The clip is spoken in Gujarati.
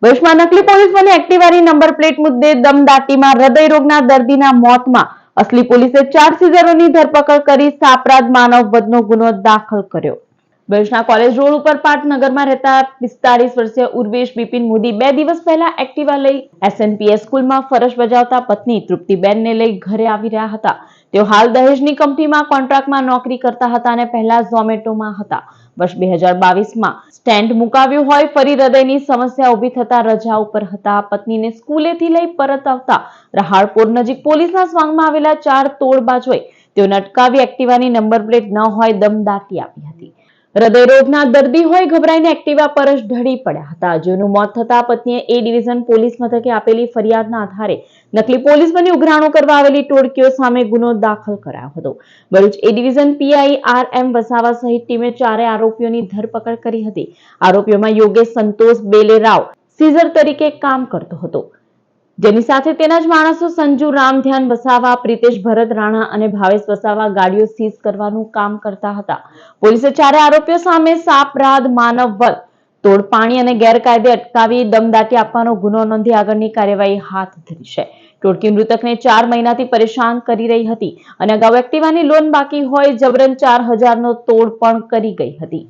ભરૂચમાં નકલી પોલીસ બની એક્ટિવાની નંબર પ્લેટ મુદ્દે દમદાટીમાં હૃદય રોગના દર્દીના મોતમાં અસલી પોલીસે 4 સીઝરોની ધરપકડ કરી સાપરાધ માનવ વધનો ગુનો દાખલ કર્યો। ભરૂચના કોલેજ રોડ ઉપર પાટનગરમાં રહેતા 45 વર્ષીય ઉર્વેશ બિપિન મોદી 2 દિવસ પહેલા એક્ટિવા લઈ એસએનપીએસ સ્કૂલમાં ફરજ બજાવતા પત્ની તૃપ્તિબેનને લઈ ઘરે આવી રહ્યા હતા। તેઓ હાલ દહેજની કંપનીમાં કોન્ટ્રાક્ટમાં નોકરી કરતા હતા અને પહેલા ઝોમેટોમાં હતા। વર્ષ 2022માં સ્ટેન્ટ મુકાવ્યું હોય ફરી હૃદયની સમસ્યા ઊભી થતા રજા ઉપર હતા। પત્નીને સ્કૂલેથી લઈ પરત આવતા રહાળપોર નજીક પોલીસના સ્વાંગમાં આવેલા 4 તોડબાજોએ તેઓને અટકાવી એક્ટિવાની નંબર પ્લેટ ન હોય દમદાટી આપી હતી। હૃદય રોગના દર્દી હોય ગભરાઈને એક્ટિવા પર જ ઢળી પડ્યા હતા। જેનું મોત થતા પત્નીએ એ ડિવિઝન પોલીસ મથકે આપેલી ફરિયાદના આધારે નકલી પોલીસ બની ઉઘરાણું કરવા આવેલી ટોળકીઓ સામે ગુનો દાખલ કરાયો હતો। Bharuch A division PI R M. Vasava સહિત ટીમે 4 આરોપીઓની ધરપકડ કરી હતી। આરોપીઓમાં યોગેશ સંતોષ બેલેરાવ સીઝર તરીકે કામ કરતો હતો, જેની સાથે તેના જ માણસો સંજુ રામધ્યાન વસાવા, પ્રિતેશ ભરત રાણા અને ભાવેશ વસાવા ગાડીઓ સીઝ કરવાનું કામ કરતા હતા। પોલીસે 4 આરોપીઓ સામે સાપરાધ માનવ વધ, તોડપાણી અને ગેરકાયદે અટકાવી દમદાટી આપવાનો ગુનો નોંધી આગળની કાર્યવાહી હાથ ધરી છે। ટોળકી મૃતકને 4 મહિનાથી પરેશાન કરી રહી હતી અને અગાઉ એક્ટિવાની લોન બાકી હોય જબરન 4,000નો તોડ પણ કરી ગઈ હતી।